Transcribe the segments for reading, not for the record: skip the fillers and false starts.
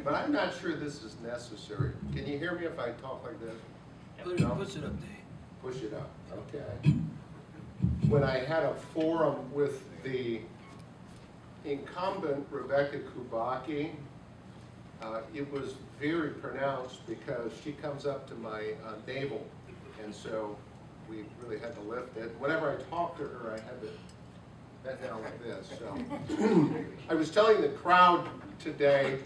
But I'm not sure this is necessary. Can you hear me if I talk like this? Push it up, Dave. Push it up, okay. When I had a forum with the incumbent Rebecca Kubacki, it was very pronounced because she comes up to my navel, and so we really had to lift it. Whenever I talked to her, I had to bend down like this. So I was telling the crowd today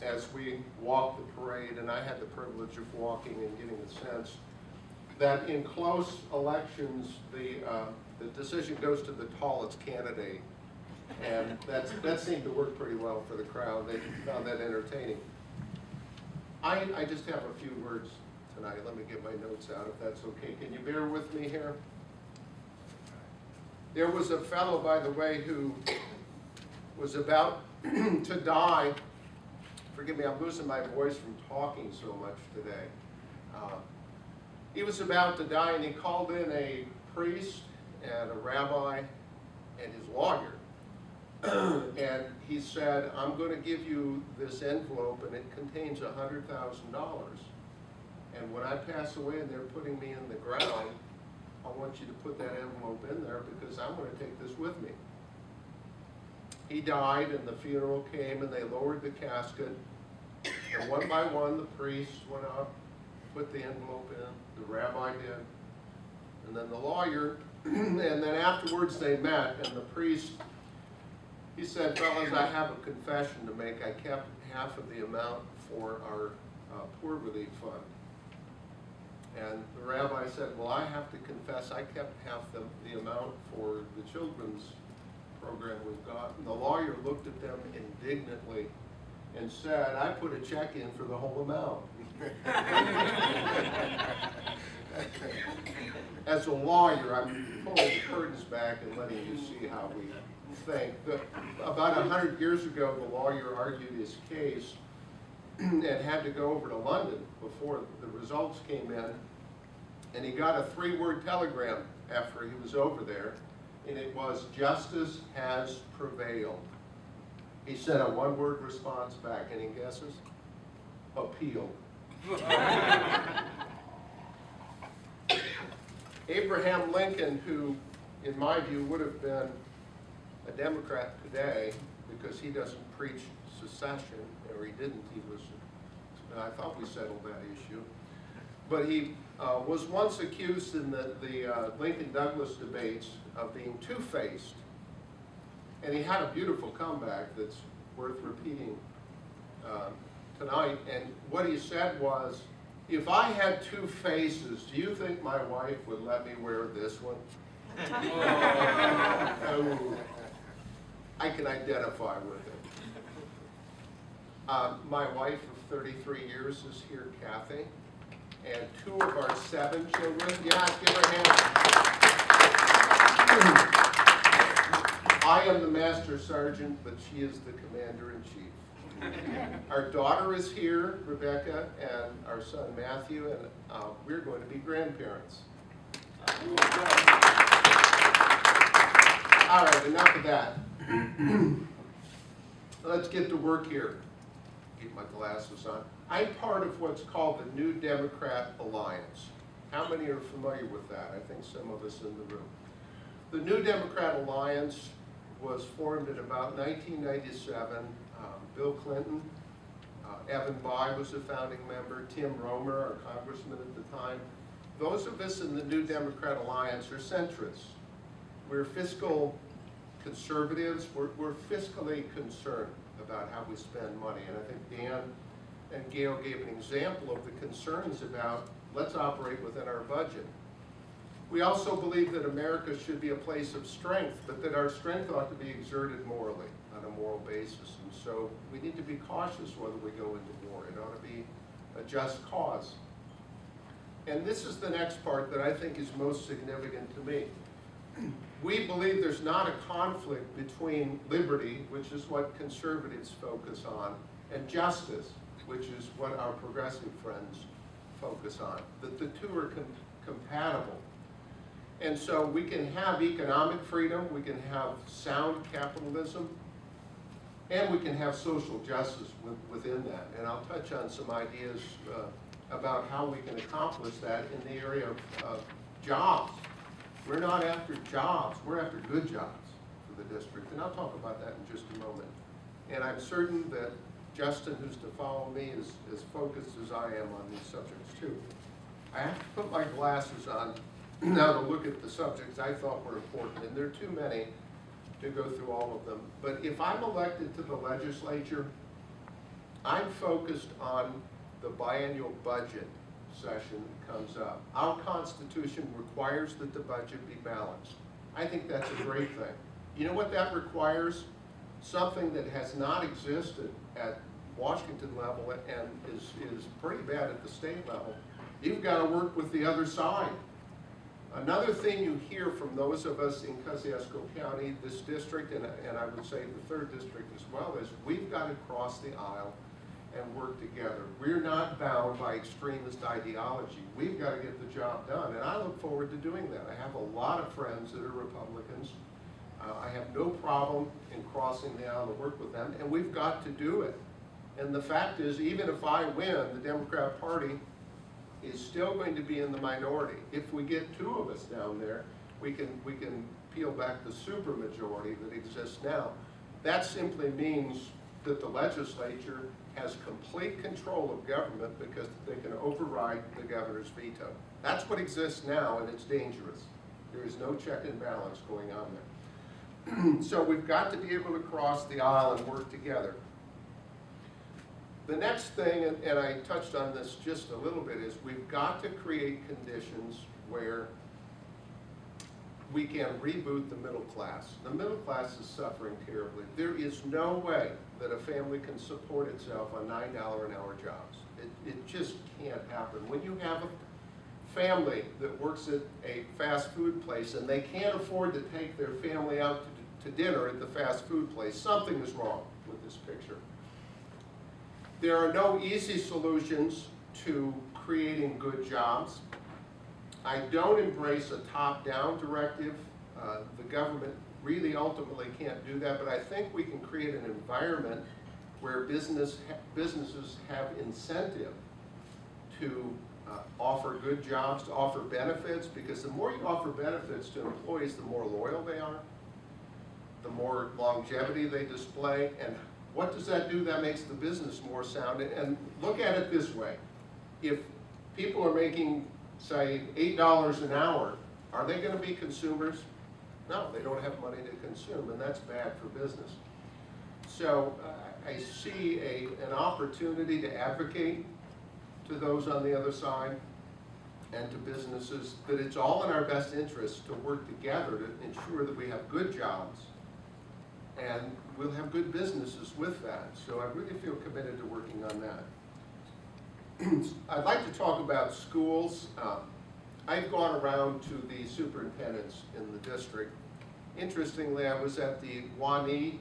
as we walked the parade, and I had the privilege of walking and getting a sense that in close elections, the decision goes to the tallest candidate. And that seemed to work pretty well for the crowd. They found that entertaining. I just have a few words tonight. Let me get my notes out if that's okay. Can you bear with me here? There was a fellow, by the way, who was about to die. Forgive me, I'm losing my voice from talking so much today. He was about to die, and he called in a priest and a rabbi and his lawyer. And he said, I'm going to give you this envelope, and it contains $100,000. And when I pass away and they're putting me in the ground, I want you to put that envelope in there because I'm going to take this with me. He died, and the funeral came, and they lowered the casket. And one by one, the priests went up, put the envelope in, the rabbi did, and then the lawyer, and then afterwards they met, and the priest, he said, fellas, I have a confession to make. I kept half of the amount for our poor relief fund. And the rabbi said, well, I have to confess, I kept half the amount for the children's program we've got. And the lawyer looked at them indignantly and said, I put a check in for the whole amount. As a lawyer, I'm pulling the curtains back and letting you see how we think. About 100 years ago, the lawyer argued his case and had to go over to London before the results came in. And he got a 3-word telegram after he was over there, and it was, justice has prevailed. He sent a 1-word response back. Any guesses? Appeal. Abraham Lincoln, who, in my view, would have been a Democrat today because he doesn't preach secession, or he didn't. He was, I thought we settled that issue. But he was once accused in the Lincoln-Douglas debates of being two-faced. And he had a beautiful comeback that's worth repeating tonight. And what he said was, if I had 2 faces, do you think my wife would let me wear this one? Oh, I can identify with it. My wife of 33 years is here, Kathy. And 2 of our 7 children. Yeah, give her a hand. I am the master sergeant, but she is the commander-in-chief. Our daughter is here, Rebecca, and our son Matthew, and we're going to be grandparents. All right, enough of that. Let's get to work here. Keep my glasses on. I'm part of what's called the New Democrat Alliance. How many are familiar with that? I think some of us in the room. The New Democrat Alliance was formed in about 1997. Bill Clinton, Evan Bayh was a founding member, Tim Romer, our congressman at the time. Those of us in the New Democrat Alliance are centrists. We're fiscal conservatives. We're fiscally concerned about how we spend money. And I think Dan and Gail gave an example of the concerns about let's operate within our budget. We also believe that America should be a place of strength, but that our strength ought to be exerted morally, on a moral basis. And so we need to be cautious whether we go into war. It ought to be a just cause. And this is the next part that I think is most significant to me. We believe there's not a conflict between liberty, which is what conservatives focus on, and justice, which is what our progressive friends focus on, that the two are compatible. And so we can have economic freedom, we can have sound capitalism, And we can have social justice within that. And I'll touch on some ideas about how we can accomplish that in the area of jobs. We're not after jobs, we're after good jobs for the district. And I'll talk about that in just a moment. And I'm certain that Justin, who's to follow me, is as focused as I am on these subjects too. I have to put my glasses on now to look at the subjects I thought were important, and there are too many to go through all of them. But if I'm elected to the legislature, I'm focused on the biennial budget session that comes up. Our Constitution requires that the budget be balanced. I think that's a great thing. You know what that requires? Something that has not existed at Washington level and is pretty bad at the state level. You've got to work with the other side. Another thing you hear from those of us in Kosciusko County, this district, and I would say the 3rd district as well, is we've got to cross the aisle and work together. We're not bound by extremist ideology. We've got to get the job done, and I look forward to doing that. I have a lot of friends that are Republicans. I have no problem in crossing the aisle to work with them, and we've got to do it. And the fact is, even if I win, the Democrat Party is still going to be in the minority. If we get 2 of us down there, we can peel back the supermajority that exists now. That simply means that the legislature has complete control of government because they can override the governor's veto. That's what exists now, and it's dangerous. There is no check and balance going on there. So we've got to be able to cross the aisle and work together. The next thing, and I touched on this just a little bit, is we've got to create conditions where we can reboot the middle class. The middle class is suffering terribly. There is no way that a family can support itself on $9 an hour jobs. It just can't happen. When you have a family that works at a fast food place and they can't afford to take their family out to dinner at the fast food place, something is wrong with this picture. There are no easy solutions to creating good jobs. I don't embrace a top-down directive. The government really ultimately can't do that, but I think we can create an environment where businesses have incentive to offer good jobs, to offer benefits, because the more you offer benefits to employees, the more loyal they are, the more longevity they display, and what does that do? That makes the business more sound. And look at it this way. If people are making, say, $8 an hour, are they going to be consumers? No, they don't have money to consume, and that's bad for business. So I see an opportunity to advocate to those on the other side and to businesses that it's all in our best interest to work together to ensure that we have good jobs and we'll have good businesses with that. So I really feel committed to working on that. I'd like to talk about schools. I've gone around to the superintendents in the district. Interestingly, I was at the Wani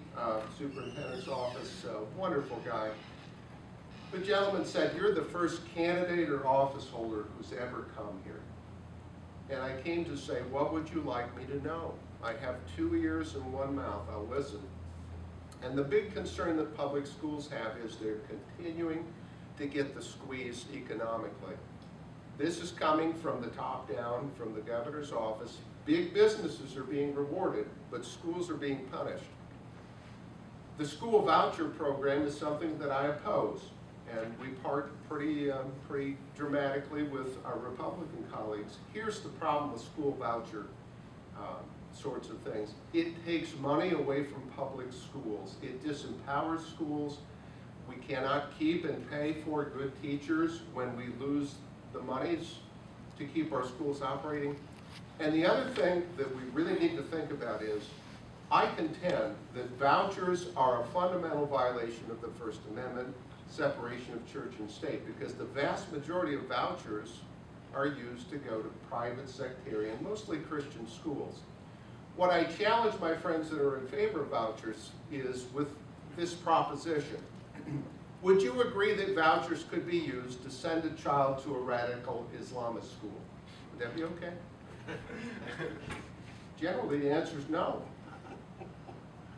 superintendent's office, a wonderful guy. The gentleman said, "You're the first candidate or office holder who's ever come here." And I came to say, what would you like me to know? I have 2 ears and 1 mouth, I'll listen. And the big concern that public schools have is they're continuing to get the squeeze economically. This is coming from the top down, from the governor's office. Big businesses are being rewarded, but schools are being punished. The school voucher program is something that I oppose, and we part pretty dramatically with our Republican colleagues. Here's the problem with school voucher sorts of things. It takes money away from public schools. It disempowers schools. We cannot keep and pay for good teachers when we lose the monies to keep our schools operating. And the other thing that we really need to think about is, I contend that vouchers are a fundamental violation of the First Amendment, separation of church and state, because the vast majority of vouchers are used to go to private sectarian, mostly Christian schools. What I challenge my friends that are in favor of vouchers is with this proposition. Would you agree that vouchers could be used to send a child to a radical Islamist school? Would that be okay? Generally, the answer is no.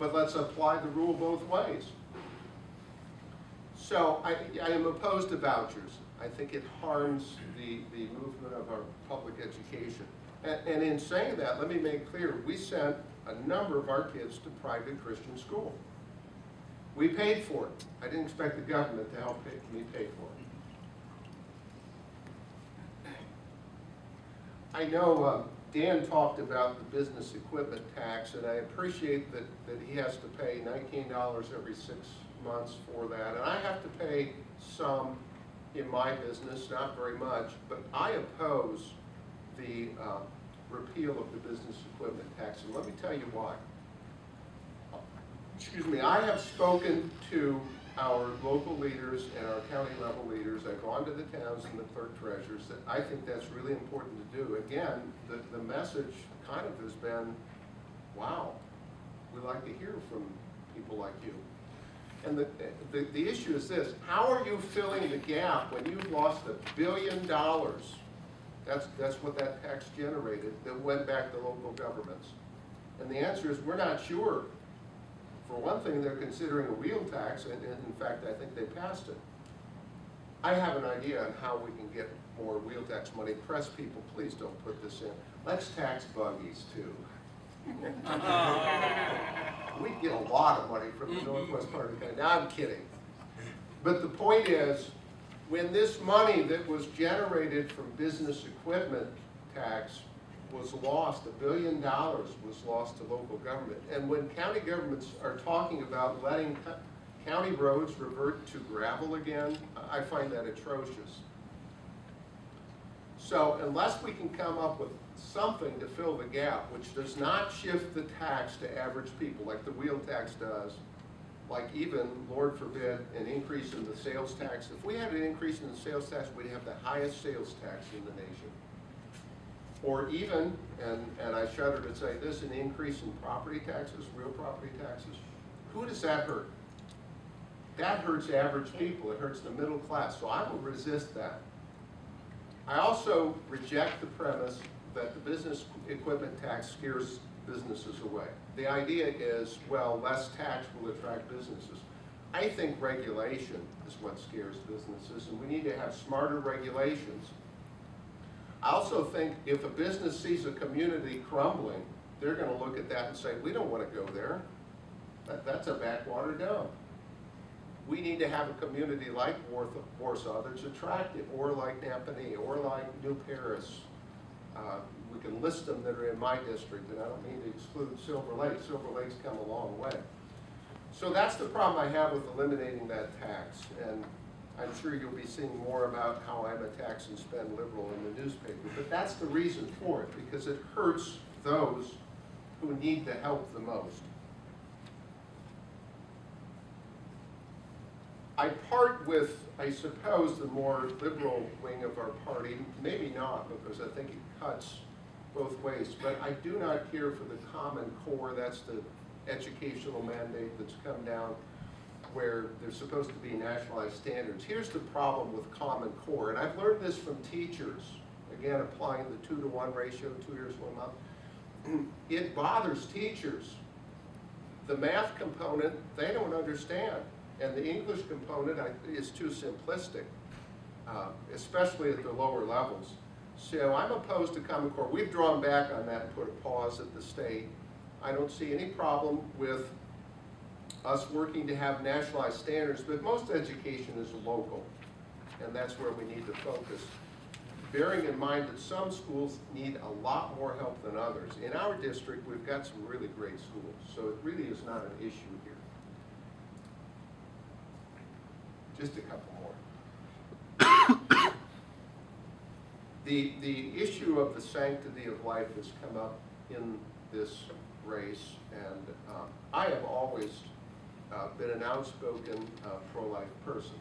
But let's apply the rule both ways. So I am opposed to vouchers. I think it harms the movement of our public education. And in saying that, let me make clear, we sent a number of our kids to private Christian school. We paid for it. I didn't expect the government to help me pay for it. I know Dan talked about the business equipment tax, and I appreciate that he has to pay $19 every 6 months for that. And I have to pay some in my business, not very much, but I oppose the repeal of the business equipment tax, and let me tell you why. Excuse me, I have spoken to our local leaders and our county level leaders. I've gone to the towns and the clerk treasurers. That I think that's really important to do. Again, the message kind of has been, wow, we like to hear from people like you. And the issue is this: how are you filling the gap when you've lost $1 billion? That's what that tax generated that went back to local governments. And the answer is we're not sure. For one thing, they're considering a wheel tax, and in fact, I think they passed it. I have an idea on how we can get more wheel tax money. Press people, please don't put this in. Let's tax buggies too. We get a lot of money from the northwest part of the country. Now I'm kidding. But the point is, when this money that was generated from business equipment tax was lost, $1 billion was lost to local government. And when county governments are talking about letting county roads revert to gravel again, I find that atrocious. So unless we can come up with something to fill the gap, which does not shift the tax to average people like the wheel tax does, like even, Lord forbid, an increase in the sales tax. If we had an increase in the sales tax, we'd have the highest sales tax in the nation. Or even, and I shudder to say this, an increase in property taxes, real property taxes. Who does that hurt? That hurts average people. It hurts the middle class. So I will resist that. I also reject the premise that the business equipment tax scares businesses away. The idea is, well, less tax will attract businesses. I think regulation is what scares businesses, and we need to have smarter regulations. I also think if a business sees a community crumbling, they're going to look at that and say, we don't want to go there. That's a backwater dump. We need to have a community like Warsaw that's attractive, or like Napanee, or like New Paris. We can list them that are in my district, and I don't mean to exclude Silver Lake. Silver Lake's come a long way. So that's the problem I have with eliminating that tax. And I'm sure you'll be seeing more about how I'm a tax and spend liberal in the newspaper. But that's the reason for it, because it hurts those who need the help the most. I part with, I suppose, the more liberal wing of our party. Maybe not, because I think it cuts both ways. But I do not care for the Common Core. That's the educational mandate that's come down, where there's supposed to be nationalized standards. Here's the problem with Common Core, and I've learned this from teachers, again applying the 2-to-1 ratio, 2 years, 1 month. It bothers teachers. The math component, they don't understand, and the English component is too simplistic, especially at the lower levels. So I'm opposed to Common Core. We've drawn back on that and put a pause at the state. I don't see any problem with us working to have nationalized standards, but most education is local, and that's where we need to focus. Bearing in mind that some schools need a lot more help than others. In our district, we've got some really great schools, so it really is not an issue here. Just a couple more. The issue of the sanctity of life has come up in this race, and I have always been an outspoken pro-life person.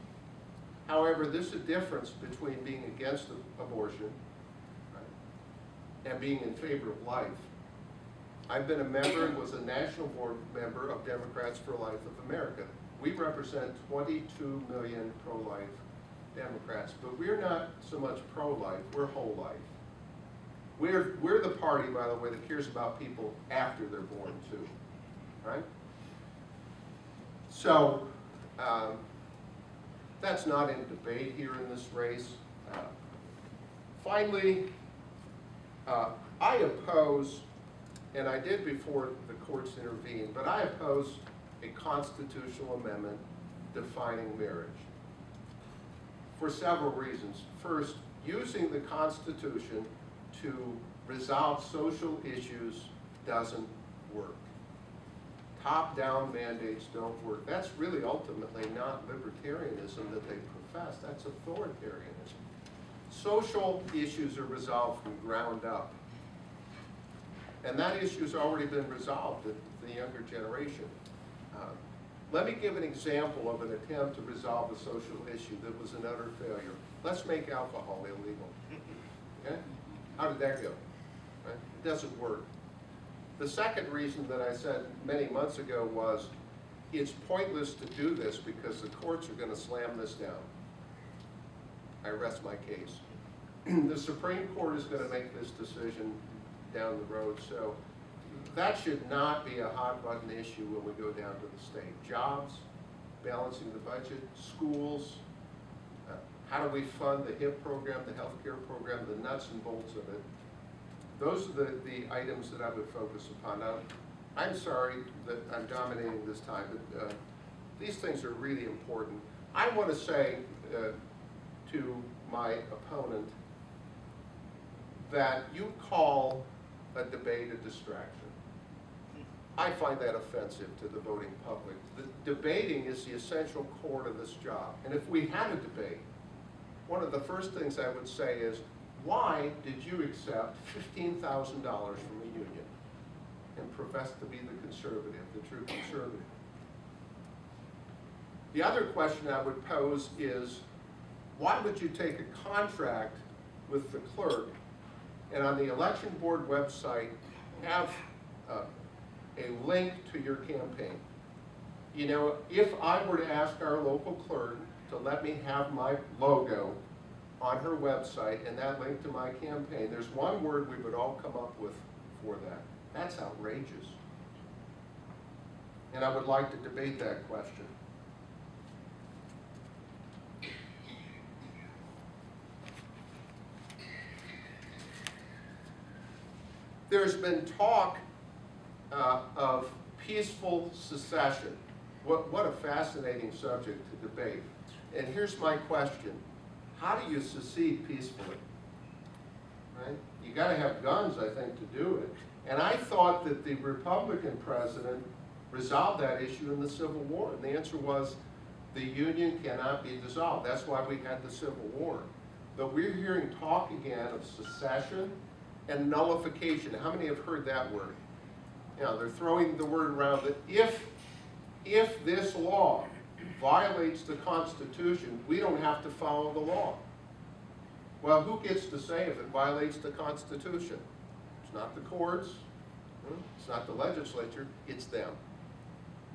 However, there's a difference between being against abortion, right, and being in favor of life. I've been a member and was a national board member of Democrats for Life of America. We represent 22 million pro-life Democrats, but we're not so much pro-life, we're whole life. We're the party, by the way, that cares about people after they're born too, right? So, That's not in debate here in this race. Finally, I oppose, and I did before the courts intervened, but I oppose a constitutional amendment defining marriage for several reasons. First, using the Constitution to resolve social issues doesn't work. Top-down mandates don't work. That's really ultimately not libertarianism that they profess, that's authoritarianism. Social issues are resolved from ground up. And that issue's already been resolved in the younger generation. Let me give an example of an attempt to resolve a social issue that was an utter failure. Let's make alcohol illegal. Okay? How did that go? Right? It doesn't work. The second reason that I said many months ago was it's pointless to do this because the courts are going to slam this down. I rest my case. The Supreme Court is going to make this decision down the road, so that should not be a hot button issue when we go down to the state. Jobs, balancing the budget, schools, how do we fund the HIP program, the healthcare program, the nuts and bolts of it. Those are the items that I would focus upon. Now, I'm sorry that I'm dominating this time, but these things are really important. I want to say to my opponent that you call a debate a distraction. I find that offensive to the voting public. The debating is the essential core to this job. And if we had a debate, one of the first things I would say is, why did you accept $15,000 from a union and profess to be the conservative, the true conservative? The other question I would pose is, why would you take a contract with the clerk and on the election board website have a link to your campaign? You know, if I were to ask our local clerk to let me have my logo on her website and that link to my campaign, there's one word we would all come up with for that. That's outrageous. And I would like to debate that question. There's been talk of peaceful secession. What a fascinating subject to debate. And here's my question. How do you secede peacefully? Right? You got to have guns, I think, to do it. And I thought that the Republican president resolved that issue in the Civil War. And the answer was the Union cannot be dissolved. That's why we had the Civil War. But we're hearing talk again of secession and nullification. How many have heard that word? You know, they're throwing the word around that if this law violates the Constitution, we don't have to follow the law. Well, who gets to say if it violates the Constitution? It's not the courts, it's not the legislature, it's them.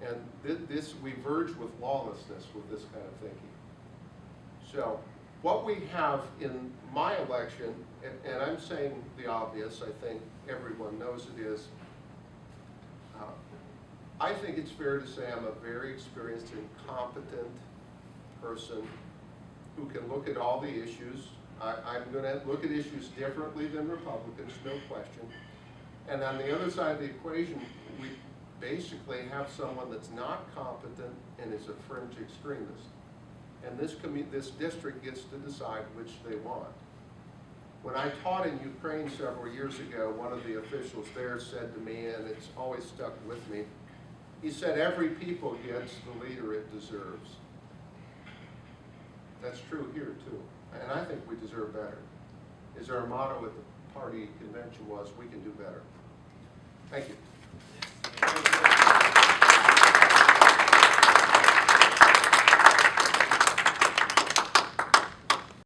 And we verge with lawlessness with this kind of thinking. So, what we have in my election, and I'm saying the obvious, I think everyone knows it is, I think it's fair to say I'm a very experienced and competent person who can look at all the issues. I'm going to look at issues differently than Republicans, no question. And on the other side of the equation, we basically have someone that's not competent and is a fringe extremist. And this district gets to decide which they want. When I taught in Ukraine several years ago, one of the officials there said to me, and it's always stuck with me, he said, every people gets the leader it deserves. That's true here too. And I think we deserve better. As our motto at the party convention was, we can do better. Thank you.